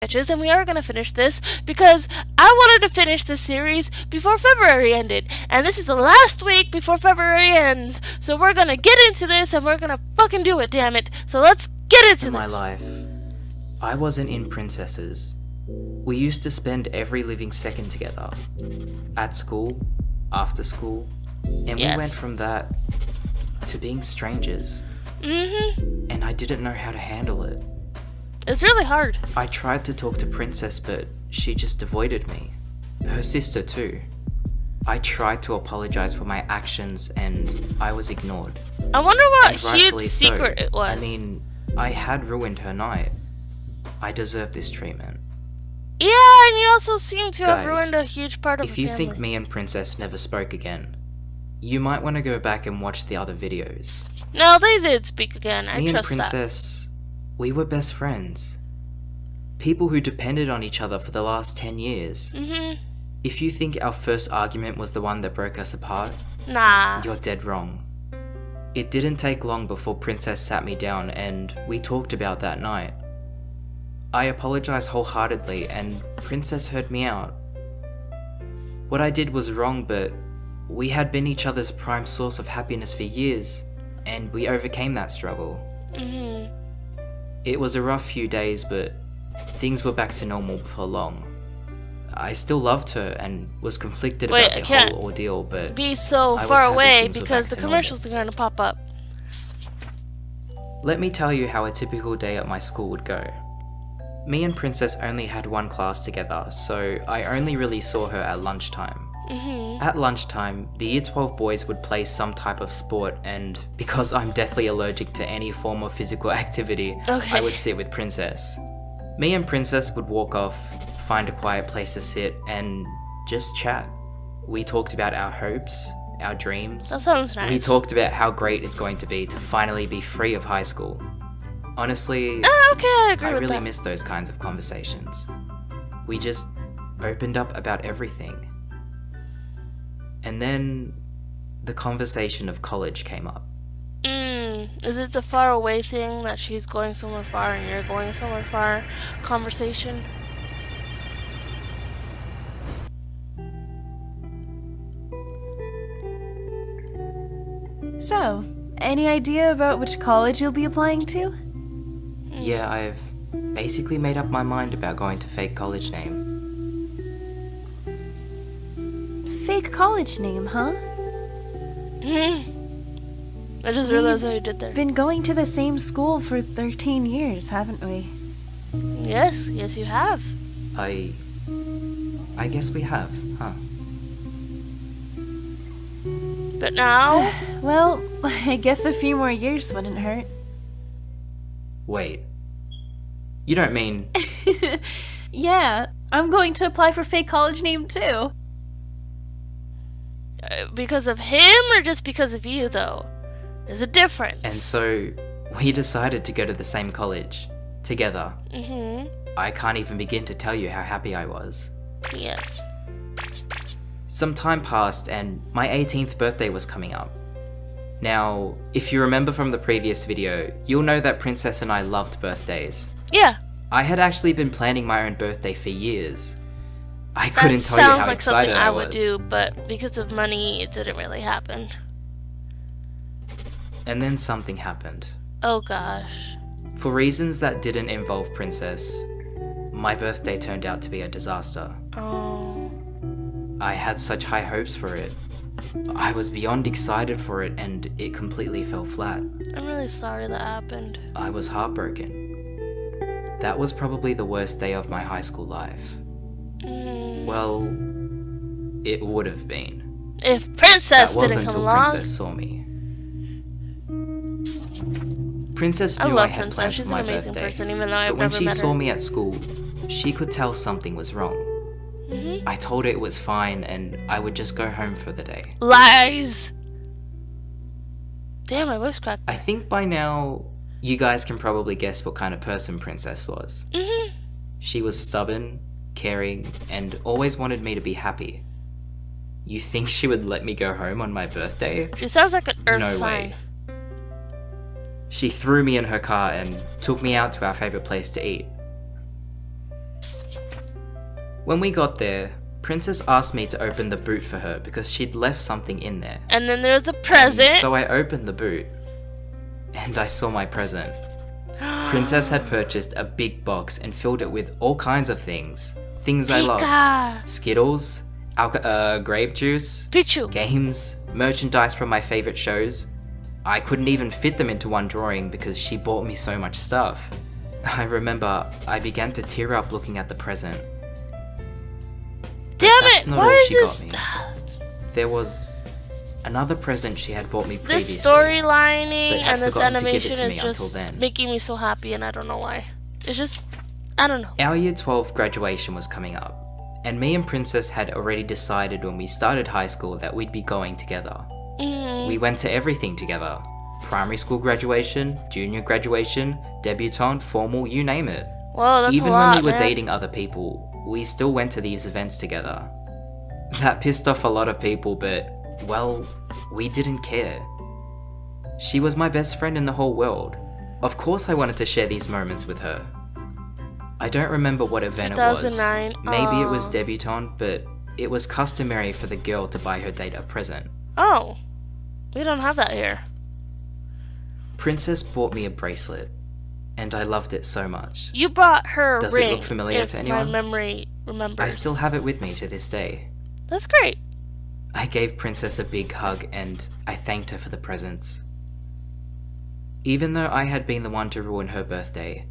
bitches, and we are gonna finish this because I wanted to finish this series before February ended, and this is the last week before February ends. So we're gonna get into this, and we're gonna fucking do it, damn it. So let's get into In my this. life, I wasn't in Princesses. We used to spend every living second together. At school, after school, and we went from that to being strangers. And I didn't know how to handle it. It's really hard. I tried to talk to Princess, but she just avoided me. Her sister too. I tried to apologize for my actions and I was ignored. I wonder what And huge rightfully secret so. it was. I mean, I had ruined her night. I deserve this treatment. Yeah, and you also seem to have Guys, ruined a huge part of If the you family. think me and Princess never spoke again, you might want to go back and watch the other videos. No, they did speak again. I Me and trust that. Princess, we were best friends. People who depended on each other for the last 10 years. If you think our first argument was the one that broke us apart, Nah. you're dead wrong. It didn't take long before Princess sat me down and we talked about that night. I apologized wholeheartedly and Princess heard me out. What I did was wrong, but we had been each other's prime source of happiness for years, and we overcame that struggle. It was a rough few days, but things were back to normal before long. I still loved her and was conflicted Wait, about I the can't whole ordeal, but Be so I was far happy away things were because back the to commercials are going to pop up. let me tell you how a typical day at my school would go. Me and Princess only had one class together, so I only really saw her at lunchtime. At lunchtime, the Year 12 boys would play some type of sport, and because I'm deathly allergic to any form of physical activity, Okay. I would sit with Princess. Me and Princess would walk off, find a quiet place to sit, and just chat. We talked about our hopes, our dreams. That sounds nice. We talked about how great it's going to be to finally be free of high school. Honestly, Okay, I agree I with really that. miss those kinds of conversations. We just opened up about everything. And then the conversation of college came up. Is it the far away thing that she's going somewhere far and you're going somewhere far conversation? So, any idea about which college you'll be applying to? Yeah, I've basically made up my mind about going to fake college name. Fake college name, huh? I just realized what you did there. Been going to the same school for 13 years, haven't we? Yes, you have. I guess we have, huh? But now, Well, I guess a few more years wouldn't hurt. Wait. You don't mean... Yeah, I'm going to apply for fake college name too. because of him or just because of you, though? There's a difference. And so, we decided to go to the same college. Together. I can't even begin to tell you how happy I was. Yes. Some time passed and my 18th birthday was coming up. Now, if you remember from the previous video, you'll know that Princess and I loved birthdays. Yeah. I had actually been planning my own birthday for years. I That couldn't tell you sounds how like something excited I was. would do, but because of money, it didn't really happen. And then something happened. Oh gosh. For reasons that didn't involve Princess, my birthday turned out to be a disaster. Oh. I had such high hopes for it. I was beyond excited for it and it completely fell flat. I'm really sorry that happened. I was heartbroken. That was probably the worst day of my high school life. Well, it would have been. If Princess That was didn't come until along. Princess saw me. Princess I knew I love had Princess. plans She's for an my amazing birthday. person, even though But I've when never she met saw her. me at school, she could tell something was wrong. I told her it was fine and I would just go home for the day. Lies! Damn, my voice cracked. I think by now, you guys can probably guess what kind of person Princess was. She was stubborn, caring, and always wanted me to be happy. You think she would let me go home on my birthday? She sounds like an earth No sign. way. She threw me in her car and took me out to our favorite place to eat. When we got there, Princess asked me to open the boot for her because she'd left something in there. And then there's a present. So I opened the boot, and I saw my present. Princess had purchased a big box and filled it with all kinds of things. Things I love. Pika. Skittles, grape juice, Pichu. games, merchandise from my favorite shows. I couldn't even fit them into one drawing because she bought me so much stuff. I remember I began to tear up looking at the present. Damn That's it! not Why all is she this? got me. There was another present she had bought me previously. This storylining but had and this forgotten to give it animation to me is until just then. making me so happy, and I don't know why. It's just, I don't know. Our year 12 graduation was coming up, and me and Princess had already decided when we started high school that we'd be going together. We went to everything together. Primary school graduation, junior graduation, debutante, formal, you name it. Whoa, that's Even a lot, when we were man. dating other people, we still went to these events together. That pissed off a lot of people, but, well, we didn't care. She was my best friend in the whole world. Of course I wanted to share these moments with her. I don't remember what event it was. 2009. Maybe it was debutante, but it was customary for the girl to buy her date a present. Oh, we don't have that here. Princess bought me a bracelet, and I loved it so much. You bought her a Does it ring. look familiar if to anyone? my memory remembers. I still have it with me to this day. That's great. I gave Princess a big hug and I thanked her for the presents. Even though I had been the one to ruin her birthday,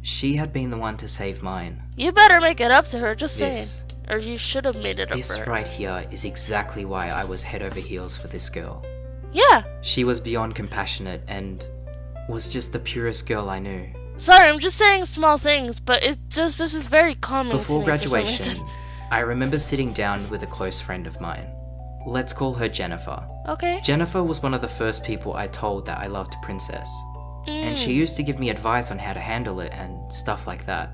she had been the one to save mine. You better make it up to her, just This- saying. Or you should have made it up This for her. right here is exactly why I was head over heels for this girl. Yeah. She was beyond compassionate and was just the purest girl I knew. Sorry, I'm just saying small things, but this is very common Before to me for some graduation, reason. I remember sitting down with a close friend of mine. Let's call her Jennifer. Okay. Jennifer was one of the first people I told that I loved Princess. And she used to give me advice on how to handle it and stuff like that.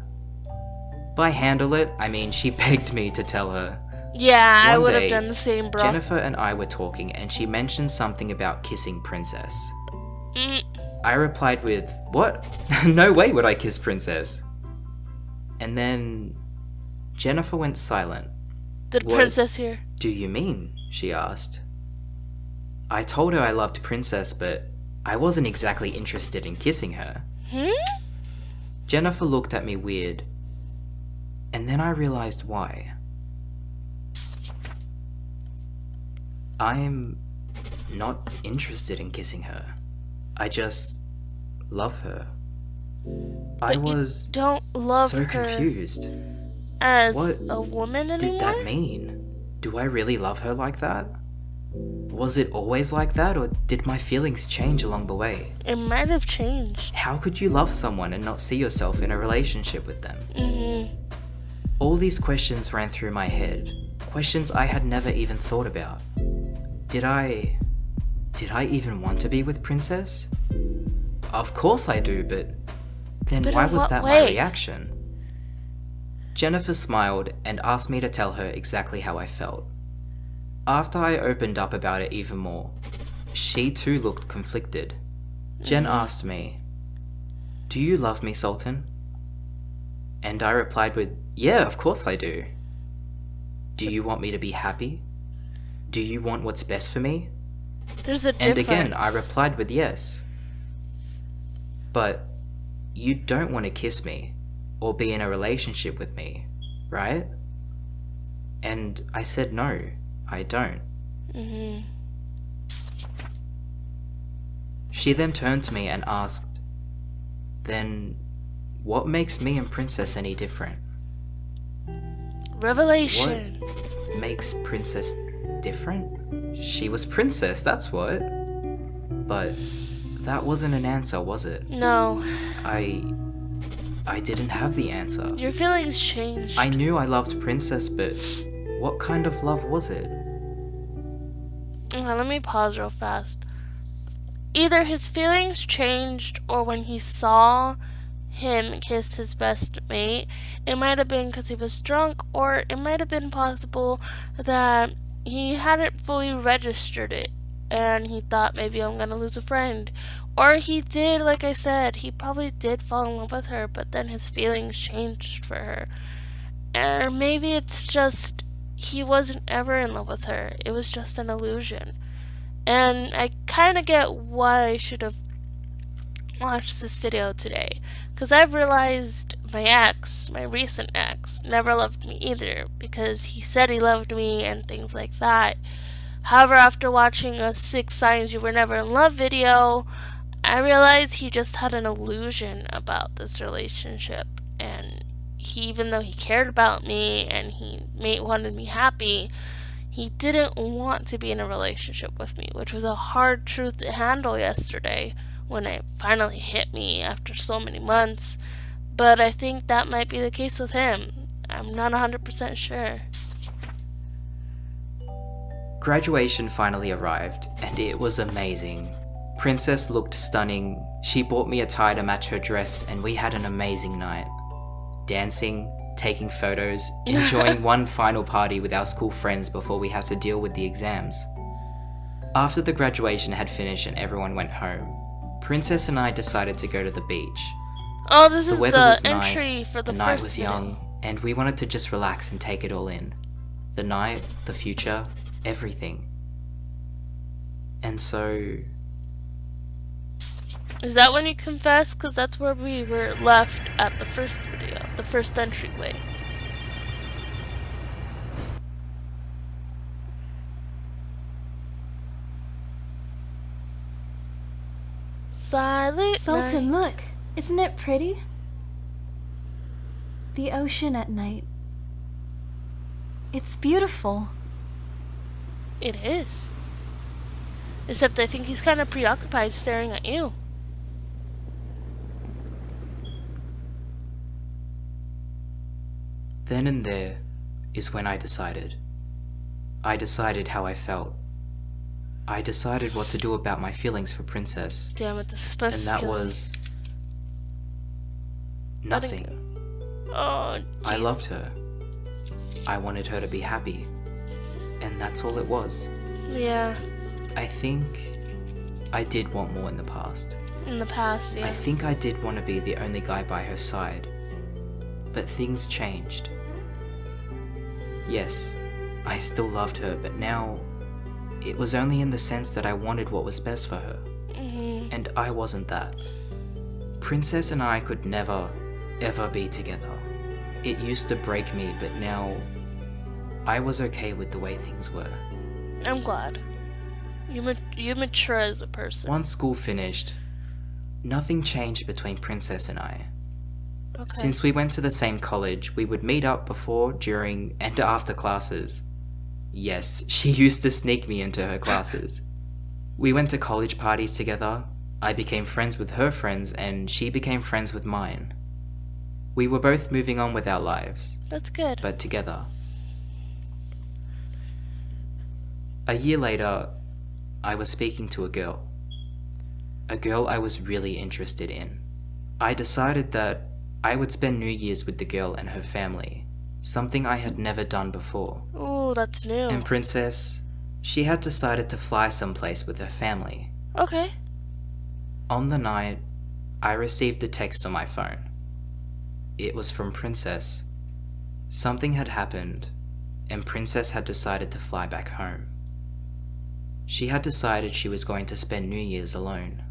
By handle it, I mean she begged me to tell her. Yeah, I One would have day, done the same, bro. Jennifer and I were talking and she mentioned something about kissing Princess. Mm, I replied with, "What? No way would I kiss Princess." And then Jennifer went silent. the What? princess here. "Do you mean?" she asked. I told her I loved Princess, but I wasn't exactly interested in kissing her. Jennifer looked at me weird, and then I realized why. I'm not interested in kissing her. I just love her. I But you was don't love so her confused. as What a woman anymore? Did that mean? Do I really love her like that? Was it always like that, or did my feelings change along the way? It might have changed. How could you love someone and not see yourself in a relationship with them? All these questions ran through my head. Questions I had never even thought about. Did I even want to be with Princess? Of course I do, but then But why in was what that way? my reaction? Jennifer smiled and asked me to tell her exactly how I felt. After I opened up about it even more, she too looked conflicted. Jen asked me, "Do you love me, Sultan?" And I replied with, "Yeah, of course I do." "Do you want me to be happy? Do you want what's best for me?" There's a And difference. again, I replied with yes. "But you don't want to kiss me or be in a relationship with me, right?" And I said, "No, I don't." She then turned to me and asked, "Then what makes me and Princess any different? Revelation. What makes Princess different? She was Princess, that's what." But that wasn't an answer, was it? No, I didn't have the answer. your feelings changed. I knew I loved Princess, but what kind of love was it? Okay, let me pause real fast. Either his feelings changed, or when he saw him kiss his best mate, it might have been because he was drunk, or it might have been possible that he hadn't fully registered it and he thought maybe I'm gonna lose a friend. Or he did, like I said, he probably did fall in love with her, but then his feelings changed for her. Or maybe it's just he wasn't ever in love with her. It was just an illusion. And I kind of get why I should have watched this video today. Because I've realized my recent ex, never loved me either. Because he said he loved me and things like that. However, after watching a 6 Signs You Were Never in Love video, I realized he just had an illusion about this relationship. And even though he cared about me and he wanted me happy, he didn't want to be in a relationship with me, which was a hard truth to handle yesterday when it finally hit me after so many months. But I think that might be the case with him. I'm not 100% sure. Graduation finally arrived, and it was amazing. Princess looked stunning, she bought me a tie to match her dress, and we had an amazing night. Dancing, taking photos, enjoying one final party with our school friends before we had to deal with the exams. After the graduation had finished and everyone went home, Princess and I decided to go to the beach. Oh, this The is weather the was entry nice, for the the night first was video. young, and we wanted to just relax and take it all in. The night, the future, everything. And so... Is that when you confess? Because that's where we were left at the first video, the first entryway. Silent Sultan, night. look. Isn't it pretty? The ocean at night. It's beautiful. It is. Except I think he's kind of preoccupied staring at you. Then and there is when I decided. I decided how I felt. I decided what to do about my feelings for Princess. Damn it, the And suspense is that killing me. was... Letting nothing. Oh, I loved Jesus. her. I wanted her to be happy. And that's all it was. Yeah, I think I did want more in the past. in the past, yeah. I think I did want to be the only guy by her side. But things changed. Yes, I still loved her, but now it was only in the sense that I wanted what was best for her. Mm-hmm. And I wasn't that. Princess and I could never, ever be together. It used to break me, but now I was okay with the way things were. I'm glad. You mature as a person. Once school finished, nothing changed between Princess and I. Okay. Since we went to the same college, we would meet up before, during, and after classes. Yes, she used to sneak me into her classes. We went to college parties together, I became friends with her friends, and she became friends with mine. We were both moving on with our lives, That's good. but together. A year later, I was speaking to a girl. A girl I was really interested in. I decided that I would spend New Year's with the girl and her family, something I had never done before. Ooh, that's new. And Princess, she had decided to fly someplace with her family. Okay. On the night, I received a text on my phone. It was from Princess. Something had happened, and Princess had decided to fly back home. She had decided she was going to spend New Year's alone.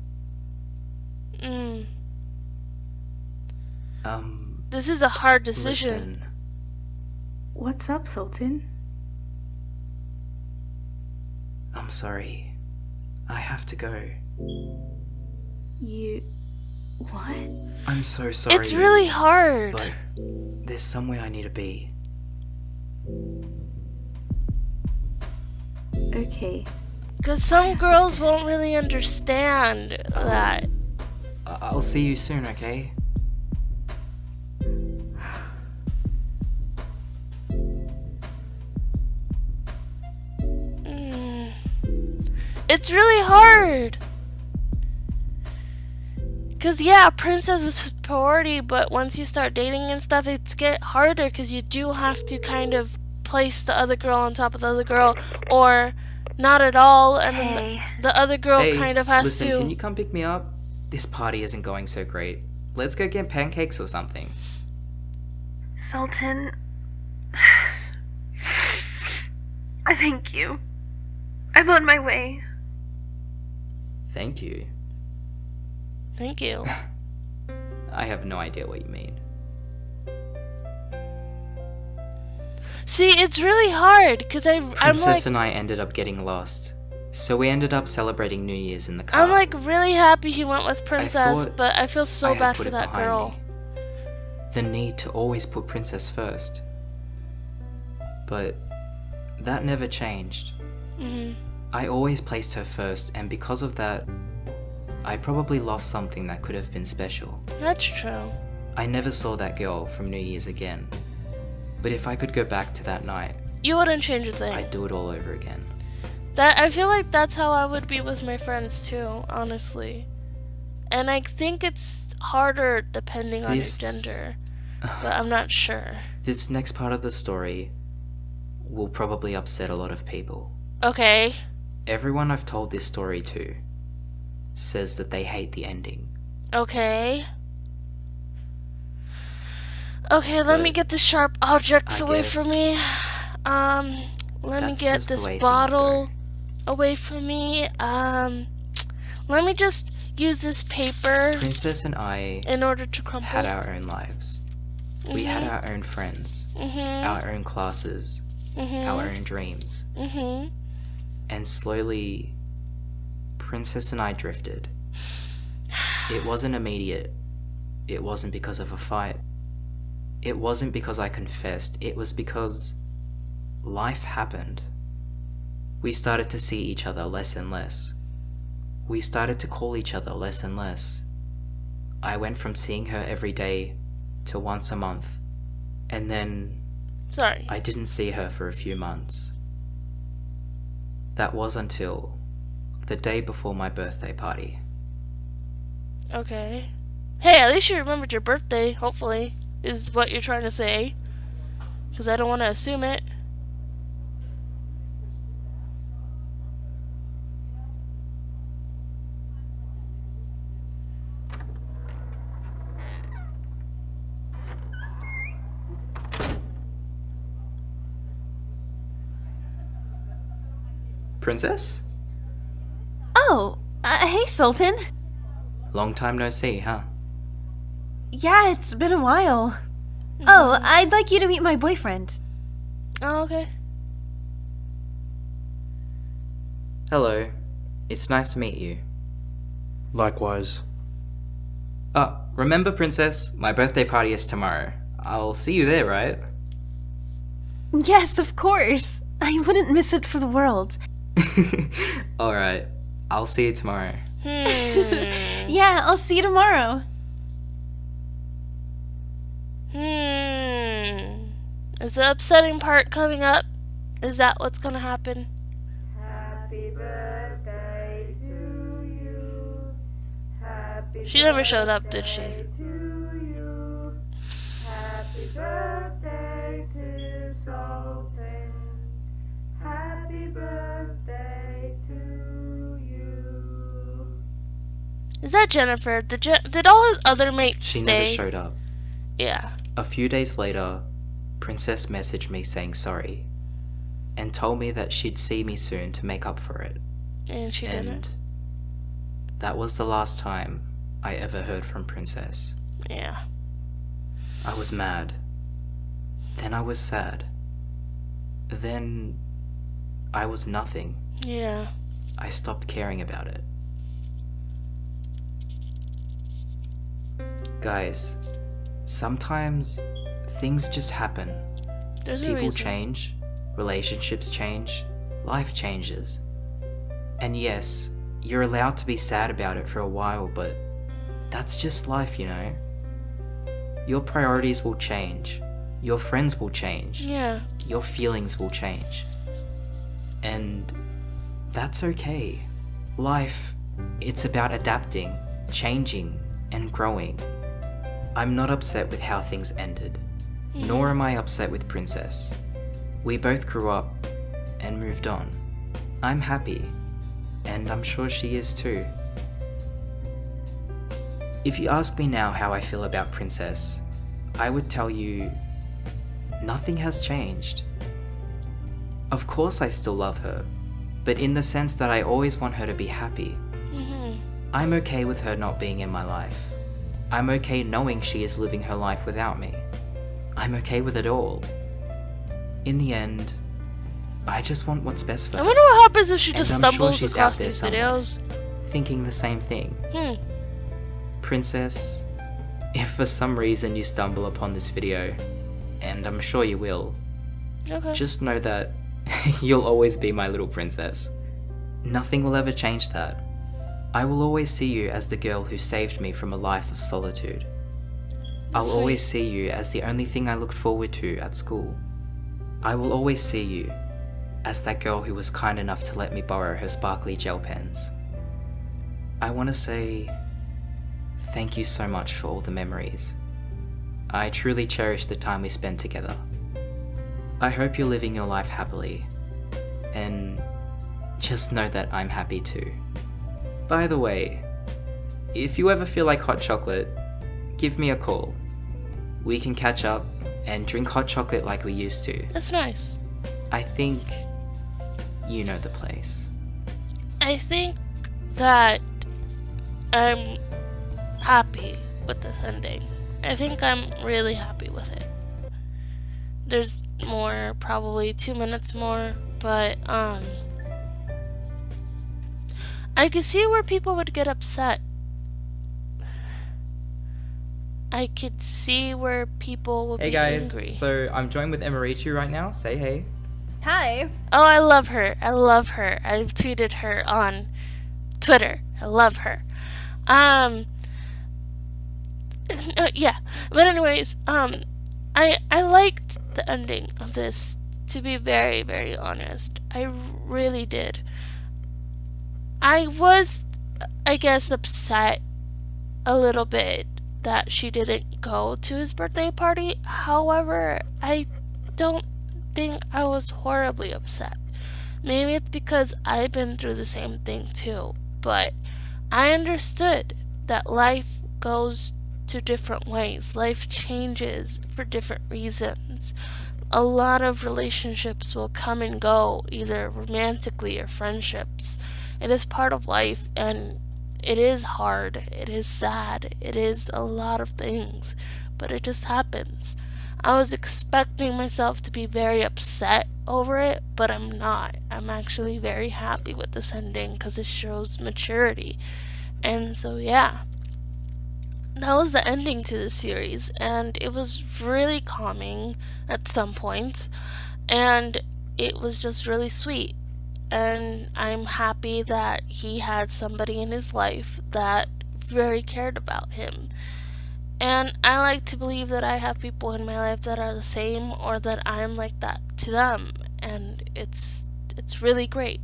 This is a hard decision. Listen, What's up, Sultan? I'm sorry. I have to go. You... what? I'm so sorry. It's really hard. But there's somewhere I need to be. Okay. Because some girls won't really understand that. I'll see you soon, okay? It's really hard. Because, yeah, Princess is priority, but once you start dating and stuff, it's get harder because you do have to kind of place the other girl on top of the other girl, or not at all, and then the other girl Hey, kind of has listen, to... can you come pick me up? This party isn't going so great. Let's go get pancakes or something. Sultan, Thank you. I'm on my way. Thank you. Thank you. I have no idea what you mean. See, it's really hard because I'm Princess like and I ended up getting lost, so we ended up celebrating New Year's in the car. I'm like really happy he went with Princess, thought but I feel so I had bad put for it that behind girl. me. The need to always put Princess first. But that never changed. Mhm. I always placed her first, and because of that, I probably lost something that could have been special. That's true. I never saw that girl from New Year's again. But if I could go back to that night, You wouldn't change a thing. I'd do it all over again. That I feel like that's how I would be with my friends too, honestly. And I think it's harder depending on your This- gender, but I'm not sure. This next part of the story will probably upset a lot of people. Okay. Everyone I've told this story to says that they hate the ending. Okay. Okay, let me But get the sharp objects I away guess from me. Let me that's get just the this way things bottle go. away from me. Let me just use this paper Princess and I in order to crumple. had our own lives. We had Mm-hmm. our own friends, Mhm. our own classes, Mhm. our own dreams. Mhm. And slowly, Princess and I drifted. It wasn't immediate. It wasn't because of a fight. It wasn't because I confessed. It was because life happened. We started to see each other less and less. We started to call each other less and less. I went from seeing her every day to once a month. And then Sorry. I didn't see her for a few months. That was until the day before my birthday party. Okay. Hey, at least you remembered your birthday, hopefully, is what you're trying to say. Because I don't want to assume it. Princess? Oh, hey, Sultan. Long time no see, huh? Yeah, it's been a while. Oh, I'd like you to meet my boyfriend. Oh, okay. Hello. It's nice to meet you. Likewise. Remember, Princess? My birthday party is tomorrow. I'll see you there, right? Yes, of course. I wouldn't miss it for the world. Alright. I'll see you tomorrow. Yeah, I'll see you tomorrow. Is the upsetting part coming up? Is that what's gonna happen? Happy birthday to you. Happy She never showed up, did she? birthday to you. Happy birthday to Sultan. Happy birthday to you. Is that Jennifer? Did all his other mates She stay? never showed up. Yeah. A few days later, Princess messaged me saying sorry and told me that she'd see me soon to make up for it. And she And didn't. that was the last time I ever heard from Princess. Yeah. I was mad. Then I was sad. Then I was nothing. Yeah. I stopped caring about it. Guys, sometimes things just happen. There's a People reason. change, relationships change, life changes. And yes, you're allowed to be sad about it for a while, but that's just life, you know? Your priorities will change. Your friends will change. Yeah. Your feelings will change. And that's okay. Life, it's about adapting, changing, and growing. I'm not upset with how things ended, nor am I upset with Princess. We both grew up and moved on. I'm happy, and I'm sure she is too. If you ask me now how I feel about Princess, I would tell you nothing has changed. Of course I still love her, but in the sense that I always want her to be happy. I'm okay with her not being in my life. I'm okay knowing she is living her life without me. I'm okay with it all. In the end, I just want what's best for I her. wonder what happens if she And just I'm sure stumbles she's across out there these somewhere. videos. Thinking the same thing. Princess, if for some reason you stumble upon this video, and I'm sure you will, Okay. just know that you'll always be my little princess. Nothing will ever change that. I will always see you as the girl who saved me from a life of solitude. I'll That's always sweet. see you as the only thing I looked forward to at school. I will always see you as that girl who was kind enough to let me borrow her sparkly gel pens. I want to say thank you so much for all the memories. I truly cherish the time we spent together. I hope you're living your life happily, and just know that I'm happy too. By the way, if you ever feel like hot chocolate, give me a call. We can catch up and drink hot chocolate like we used to. That's nice. I think you know the place. I think that I'm happy with this ending. I think I'm really happy with it. There's more, probably 2 minutes more, but I could see where people would get upset. I could see where people would Hey be guys, angry. so I'm joined with Emarichi right now. Say hey. Hi. Oh, I love her. I love her. I've tweeted her on Twitter. I love her. Yeah. But anyways, I liked the ending of this, to be very, very honest. I really did. I was, I guess, upset a little bit that she didn't go to his birthday party. However, I don't think I was horribly upset. Maybe it's because I've been through the same thing too, but I understood that life goes to different ways. Life changes for different reasons. A lot of relationships will come and go, either romantically or friendships. It is part of life, and it is hard, it is sad, it is a lot of things, but it just happens. I was expecting myself to be very upset over it, but I'm not. I'm actually very happy with this ending because it shows maturity. And so, yeah, that was the ending to the series, and it was really calming at some points, and it was just really sweet. And I'm happy that he had somebody in his life that very cared about him. And I like to believe that I have people in my life that are the same, or that I'm like that to them, and it's really great.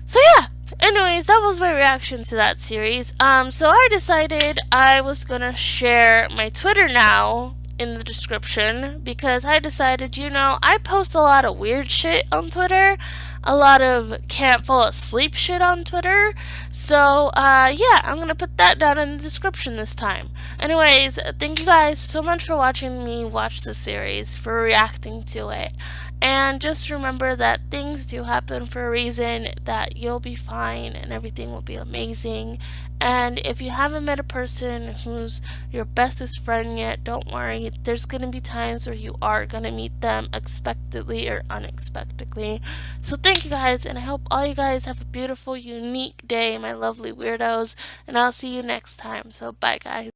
So yeah, anyways, that was my reaction to that series. So I decided I was gonna share my Twitter now in the description, because I decided, I post a lot of weird shit on Twitter, a lot of can't fall asleep shit on Twitter, so yeah, I'm gonna put that down in the description this time. Anyways, thank you guys so much for watching me watch this series, for reacting to it, and just remember that things do happen for a reason, that you'll be fine and everything will be amazing. And if you haven't met a person who's your bestest friend yet, don't worry. There's going to be times where you are going to meet them expectedly or unexpectedly. So thank you guys, and I hope all you guys have a beautiful, unique day, my lovely weirdos. And I'll see you next time. So bye, guys.